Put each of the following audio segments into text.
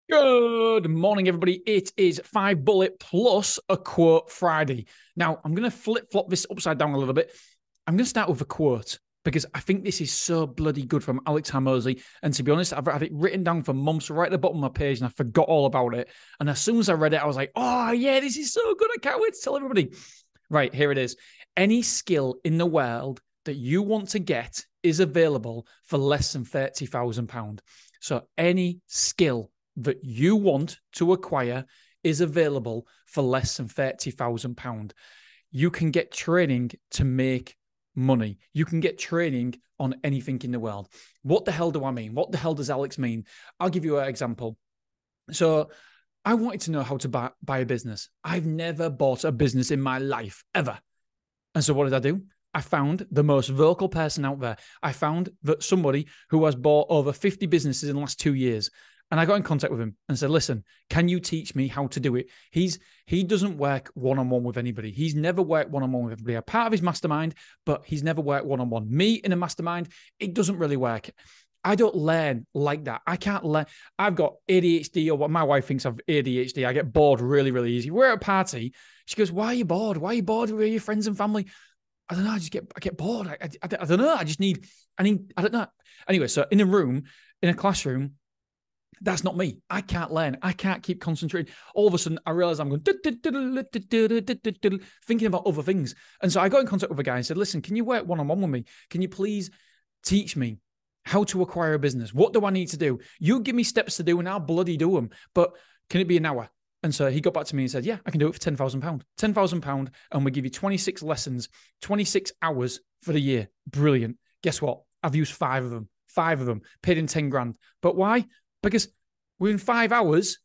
Good morning, everybody. It is 5 Bullet plus a quote Friday. Now, I'm going to flip-flop this upside down a little bit. I'm going to start with a quote because I think this is so bloody good from Alex Hormozi. And to be honest, I've had it written down for months right at the bottom of my page and I forgot all about it. And as soon as I read it, I was like, oh, yeah, this is so good. I can't wait to tell everybody. Right, here it is. Any skill in the world that you want to get is available for less than £30,000. So any skill that you want to acquire is available for less than £30,000. You can get training to make money. You can get training on anything in the world. What the hell do I mean? What the hell does Alex mean? I'll give you an example. So I wanted to know how to buy a business. I've never bought a business in my life, ever. And so what did I do? I found the most vocal person out there. I found that somebody who has bought over 50 businesses in the last 2 years. And I got in contact with him and said, listen, can you teach me how to do it? He doesn't work one-on-one with anybody. He's never worked one-on-one with everybody. I'm part of his mastermind, but he's never worked one-on-one. Me in a mastermind, it doesn't really work. I don't learn like that. I can't learn. I've got ADHD, or what my wife thinks of ADHD. I get bored really, really easy. We're at a party. She goes, why are you bored? Why are you bored with your friends and family? I don't know. I get bored. I don't know. I don't know. Anyway, so in a classroom, that's not me. I can't learn. I can't keep concentrating. All of a sudden, I realize I'm going thinking about other things. And so I got in contact with a guy and said, listen, can you work one-on-one with me? Can you please teach me how to acquire a business? What do I need to do? You give me steps to do and I'll bloody do them. But can it be an hour? And so he got back to me and said, yeah, I can do it for £10,000. £10,000 and we give you 26 lessons, 26 hours for the year. Brilliant. Guess what? I've used 5 of them, paid him 10 grand. But why? Because within 5 hours,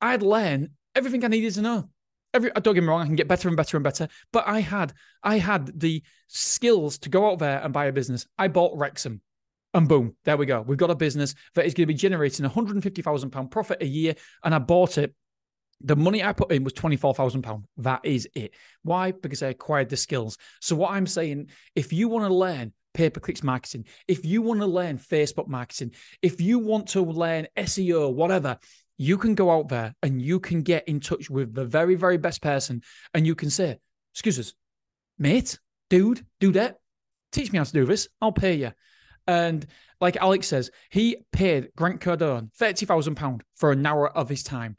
I'd learn everything I needed to know. Don't get me wrong, I can get better and better and better. But I had the skills to go out there and buy a business. I bought Wrexham. And boom, there we go. We've got a business that is going to be generating £150,000 profit a year. And I bought it. The money I put in was £24,000. That is it. Why? Because I acquired the skills. So what I'm saying, if you want to learn pay-per-clicks marketing, if you want to learn Facebook marketing, if you want to learn SEO, whatever, you can go out there and you can get in touch with the very, very best person and you can say, excuse us, mate, dude, dudette, teach me how to do this. I'll pay you. And like Alex says, he paid Grant Cardone £30,000 for an hour of his time.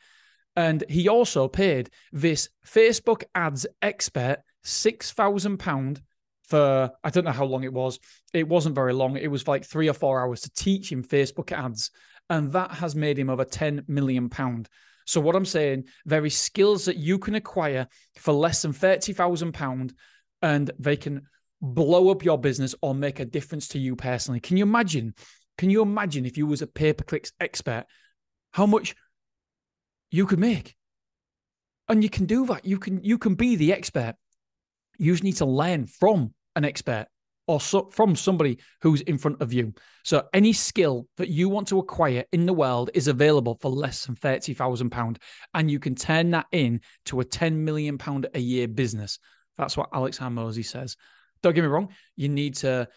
And he also paid this Facebook ads expert £6,000 for, I don't know how long it was. It wasn't very long. It was like 3 or 4 hours to teach him Facebook ads. And that has made him over £10 million. So what I'm saying, there is skills that you can acquire for less than £30,000 and they can blow up your business or make a difference to you personally. Can you imagine if you was a pay-per-clicks expert, how much you could make? And you can do that. You can be the expert. You just need to learn from an expert or from somebody who's in front of you. So any skill that you want to acquire in the world is available for less than £30,000. And you can turn that into a £10 million a year business. That's what Alex Hormozi says. Don't get me wrong. You need to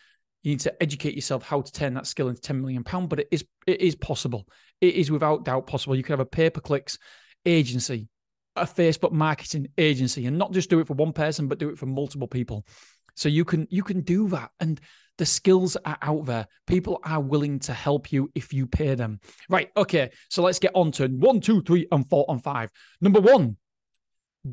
educate yourself how to turn that skill into £10 million, but it is possible. It is without doubt possible. You can have a pay-per-clicks agency, a Facebook marketing agency, and not just do it for one person, but do it for multiple people. So you can do that. And the skills are out there. People are willing to help you if you pay them. Right. Okay. So let's get on to 1, 2, 3, and 4, and 5. Number 1,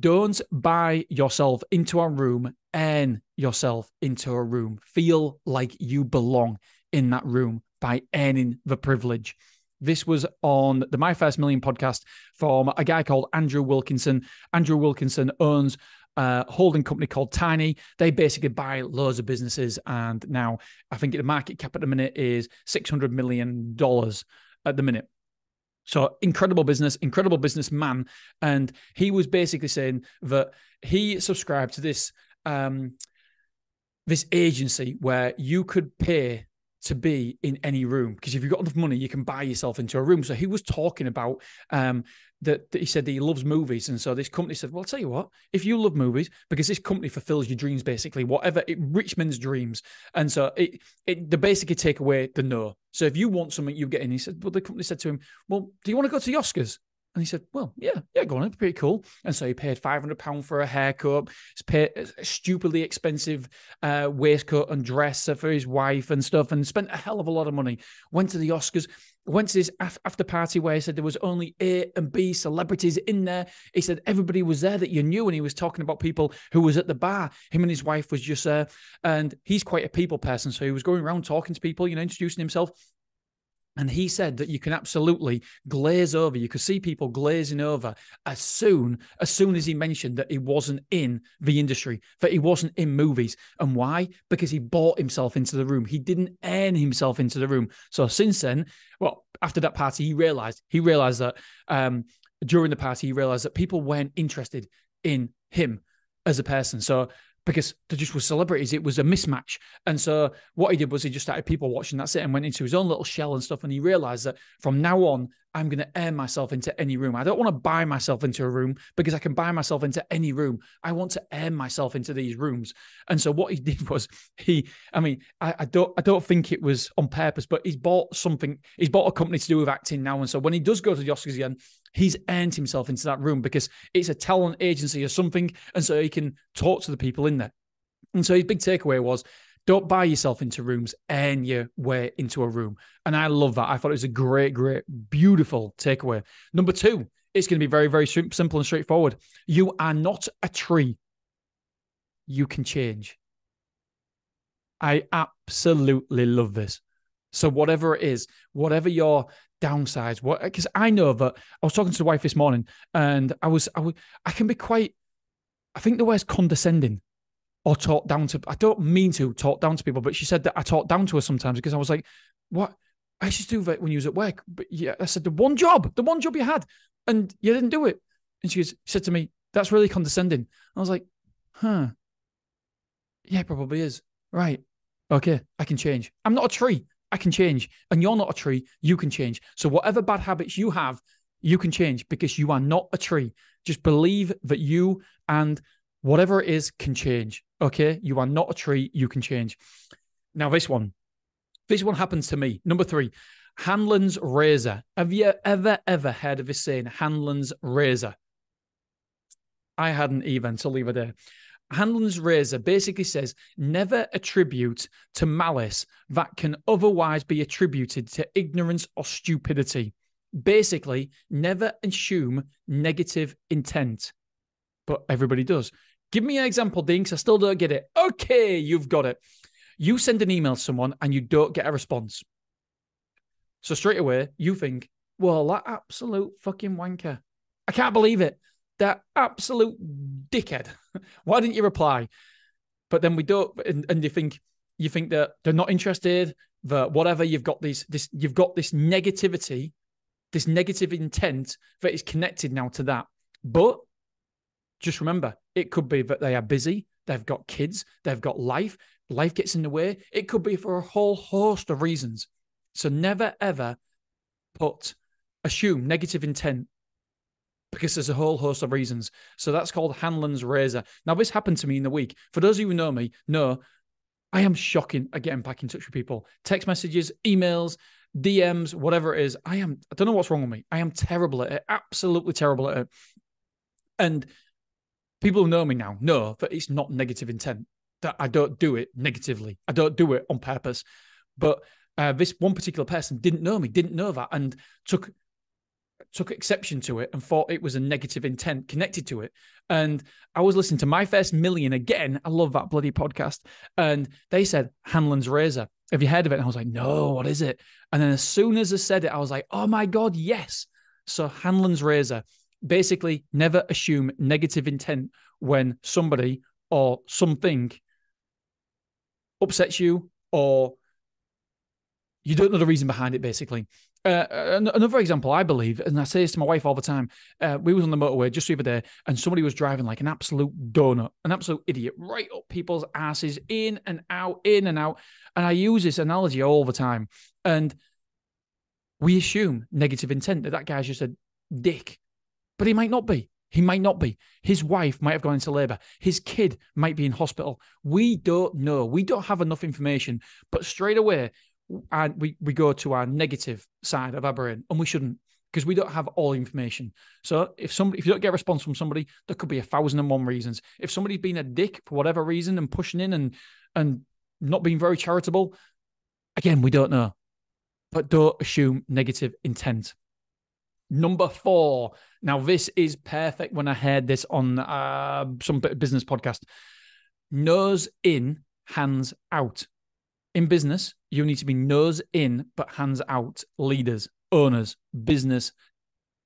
don't buy yourself into a room, earn yourself into a room. Feel like you belong in that room by earning the privilege. This was on the My First Million podcast from a guy called Andrew Wilkinson. Andrew Wilkinson owns a holding company called Tiny. They basically buy loads of businesses. And now I think the market cap at the minute is $600 million at the minute. So incredible businessman. And he was basically saying that he subscribed to this agency where you could pay to be in any room, because if you've got enough money, you can buy yourself into a room. So he was talking about that he said that he loves movies. And so this company said, well, I'll tell you what, if you love movies, because this company fulfills your dreams, basically, whatever, Richmond's dreams. And so they basically take away the no. So if you want something, you get in. He said, well, the company said to him, well, do you want to go to the Oscars? And he said, well, yeah, go on. It's pretty cool. And so he paid £500 for a haircut. He's paid a stupidly expensive waistcoat and dress for his wife and stuff, and spent a hell of a lot of money. Went to the Oscars, went to this after party where he said there was only A and B celebrities in there. He said everybody was there that you knew, and he was talking about people who was at the bar. Him and his wife was just there, and he's quite a people person. So he was going around talking to people, introducing himself. And he said that you can absolutely glaze over. You could see people glazing over as soon as he mentioned that he wasn't in the industry, that he wasn't in movies. And why? Because he bought himself into the room. He didn't earn himself into the room. So since then, well, after that party, he realized that during the party, he realized that people weren't interested in him as a person. So because they just were celebrities, it was a mismatch. And so what he did was he just started people watching, that's it, and went into his own little shell and stuff. And he realized that from now on, I'm going to earn myself into any room. I don't want to buy myself into a room because I can buy myself into any room. I want to earn myself into these rooms. And so what he did was I don't think it was on purpose, but he's bought a company to do with acting now. And so when he does go to the Oscars again, he's earned himself into that room because it's a talent agency or something. And so he can talk to the people in there. And so his big takeaway was, don't buy yourself into rooms, earn your way into a room. And I love that. I thought it was a great, great, beautiful takeaway. Number 2, it's going to be very, very simple and straightforward. You are not a tree. You can change. I absolutely love this. So whatever it is, whatever your downsides, because I know that I was talking to the wife this morning, and I can be quite, I think the word is condescending. Or talk down to, I don't mean to talk down to people, but she said that I talk down to her sometimes because I was like, what? I used to do that when you was at work. But yeah, I said, the one job you had, and you didn't do it. And she said to me, that's really condescending. I was like, yeah, it probably is. Right. Okay, I can change. I'm not a tree. I can change. And you're not a tree. You can change. So whatever bad habits you have, you can change because you are not a tree. Just believe that you and whatever it is can change. Okay, you are not a tree. You can change. Now, this one happens to me. Number 3, Hanlon's razor. Have you ever heard of this saying, Hanlon's razor? I hadn't even, so leave it there. Hanlon's razor basically says, never attribute to malice that can otherwise be attributed to ignorance or stupidity. Basically, never assume negative intent. But everybody does. Give me an example, Dean, because I still don't get it. Okay, you've got it. You send an email to someone and you don't get a response. So straight away, you think, well, that absolute fucking wanker. I can't believe it. That absolute dickhead. Why didn't you reply? But then we don't, and you think that they're not interested, that whatever, you've got this negativity, this negative intent that is connected now to that. But just remember, it could be that they are busy, they've got kids, they've got life gets in the way. It could be for a whole host of reasons. So never, ever assume negative intent because there's a whole host of reasons. So that's called Hanlon's razor. Now, this happened to me in the week. For those of you who know me, I am shocking at getting back in touch with people. Text messages, emails, DMs, whatever it is. I don't know what's wrong with me. I am terrible at it, absolutely terrible at it. And people who know me now know that it's not negative intent, that I don't do it negatively. I don't do it on purpose. But this one particular person didn't know me, didn't know that, and took exception to it and thought it was a negative intent connected to it. And I was listening to My First Million again. I love that bloody podcast. And they said, Hanlon's razor. Have you heard of it? And I was like, no, what is it? And then as soon as I said it, I was like, oh my God, yes. So Hanlon's razor. Basically, never assume negative intent when somebody or something upsets you or you don't know the reason behind it, basically. Another example, I believe, and I say this to my wife all the time, we was on the motorway just the other day and somebody was driving like an absolute donut, an absolute idiot, right up people's asses, in and out, in and out. And I use this analogy all the time. And we assume negative intent, that guy's just a dick. but he might not be. He might not be. His wife might have gone into labor. His kid might be in hospital. We don't know. We don't have enough information. But straight away, we go to our negative side of our brain, and we shouldn't, because we don't have all the information. So if you don't get a response from somebody, there could be 1,001 reasons. If somebody's been a dick for whatever reason and pushing in and not being very charitable, again, we don't know. But don't assume negative intent. Number 4. Now, this is perfect when I heard this on some business podcast. Nose in, hands out. In business, you need to be nose in, but hands out. Leaders, owners, business,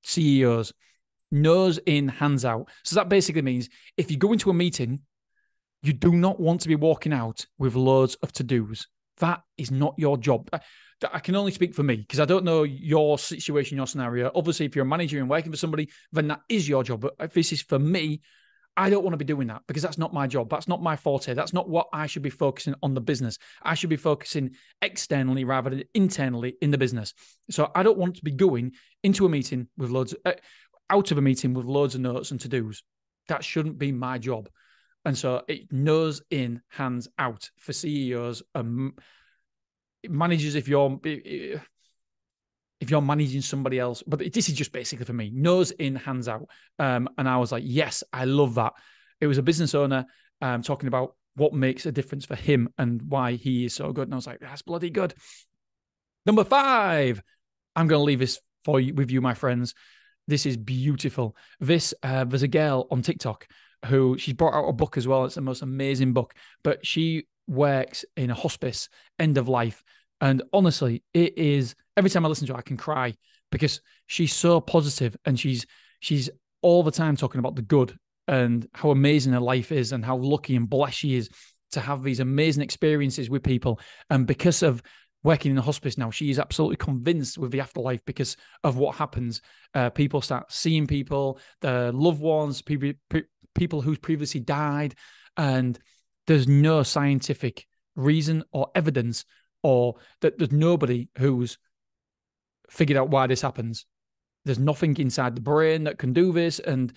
CEOs. Nose in, hands out. So that basically means if you go into a meeting, you do not want to be walking out with loads of to-dos. That is not your job. I can only speak for me because I don't know your situation, your scenario. Obviously, if you're a manager and working for somebody, then that is your job. But if this is for me, I don't want to be doing that because that's not my job. That's not my forte. That's not what I should be focusing on the business. I should be focusing externally rather than internally in the business. So I don't want to be going into a meeting with out of a meeting with loads of notes and to-dos. That shouldn't be my job. And so it nose in, hands out for CEOs, managers. If you're managing somebody else, but this is just basically for me, nose in, hands out. And I was like, yes, I love that. It was a business owner talking about what makes a difference for him and why he is so good. And I was like, that's bloody good. Number 5, I'm going to leave this with you, my friends. This is beautiful. There's a girl on TikTok who she's brought out a book as well. It's the most amazing book, but she works in a hospice, end of life. And honestly, it is, every time I listen to her, I can cry because she's so positive and she's all the time talking about the good and how amazing her life is and how lucky and blessed she is to have these amazing experiences with people. And because of working in a hospice now, she is absolutely convinced with the afterlife because of what happens. People start seeing people, their loved ones, people who's previously died, and there's no scientific reason or evidence, or that there's nobody who's figured out why this happens. There's nothing inside the brain that can do this. And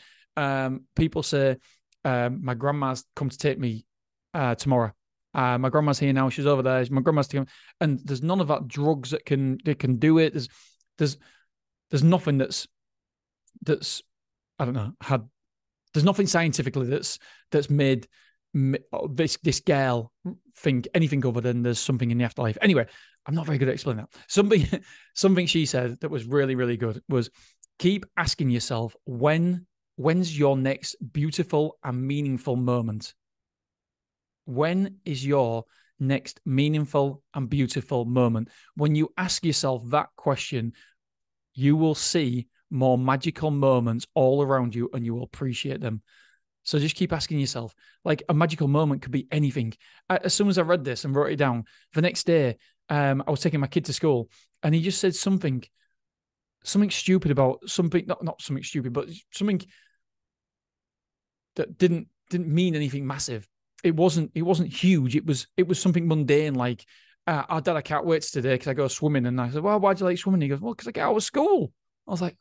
people say, my grandma's come to take me tomorrow. My grandma's here now. She's over there. My grandma's taking, and there's none of that drugs that can do it. There's nothing that's I don't know, there's nothing scientifically that's made this girl think anything other than there's something in the afterlife. Anyway, I'm not very good at explaining that. Something she said that was really, really good was, keep asking yourself, when's your next beautiful and meaningful moment? When is your next meaningful and beautiful moment? When you ask yourself that question, you will see more magical moments all around you and you will appreciate them. So just keep asking yourself, like, a magical moment could be anything. As soon as I read this and wrote it down, the next day, I was taking my kid to school and he just said something stupid about something, not something stupid, but something that didn't mean anything massive. It wasn't huge. It was something mundane, like, oh, Dad, I can't wait today because I go swimming. And I said, well, why do you like swimming? He goes, well, because I get out of school. I was like,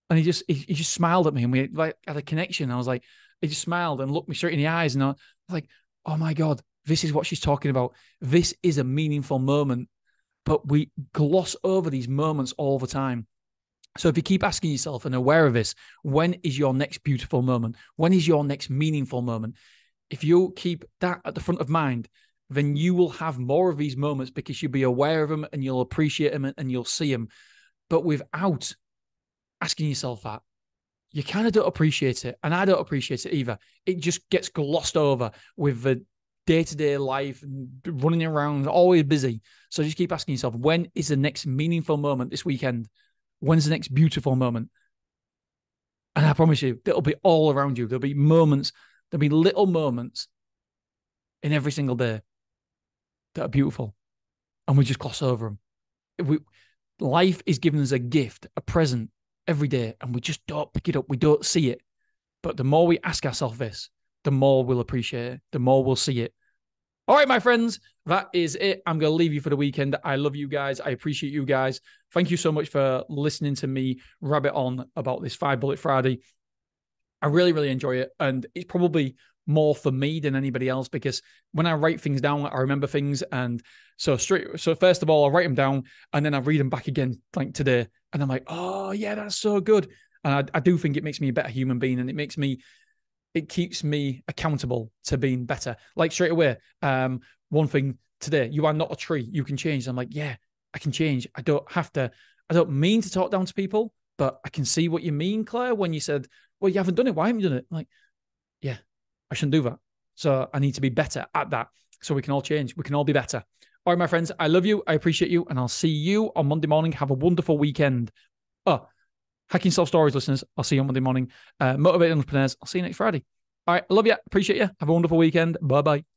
and he just smiled at me and we like had a connection. I was like, he just smiled and looked me straight in the eyes. And I was like, oh my God, this is what she's talking about. This is a meaningful moment, but we gloss over these moments all the time. So if you keep asking yourself and aware of this, when is your next beautiful moment? When is your next meaningful moment? If you keep that at the front of mind, then you will have more of these moments because you'll be aware of them and you'll appreciate them and you'll see them. But without asking yourself that, you kind of don't appreciate it. And I don't appreciate it either. It just gets glossed over with the day-to-day life and running around, always busy. So just keep asking yourself, when is the next meaningful moment this weekend? When's the next beautiful moment? And I promise you, it'll be all around you. There'll be moments, there'll be little moments in every single day that are beautiful. And we just gloss over them. Life is giving us a gift, a present every day, and we just don't pick it up. We don't see it. But the more we ask ourselves this, the more we'll appreciate it, the more we'll see it. All right, my friends, that is it. I'm going to leave you for the weekend. I love you guys. I appreciate you guys. Thank you so much for listening to me rabbit on about this 5 Bullet Friday. I really, really enjoy it. And it's probably more for me than anybody else, because when I write things down, I remember things. And so first of all, I write them down and then I read them back again like today. And I'm like, oh yeah, that's so good. And I do think it makes me a better human being, and it keeps me accountable to being better. Like straight away, one thing today, you are not a tree, you can change. I'm like, yeah, I can change. I don't mean to talk down to people, but I can see what you mean, Claire, when you said, well, you haven't done it. Why haven't you done it? I'm like, yeah, I shouldn't do that. So I need to be better at that so we can all change. We can all be better. All right, my friends, I love you. I appreciate you. And I'll see you on Monday morning. Have a wonderful weekend. Oh, Hacking Self Stories listeners, I'll see you on Monday morning. Motivated Entrepreneurs, I'll see you next Friday. All right, I love you. Appreciate you. Have a wonderful weekend. Bye-bye.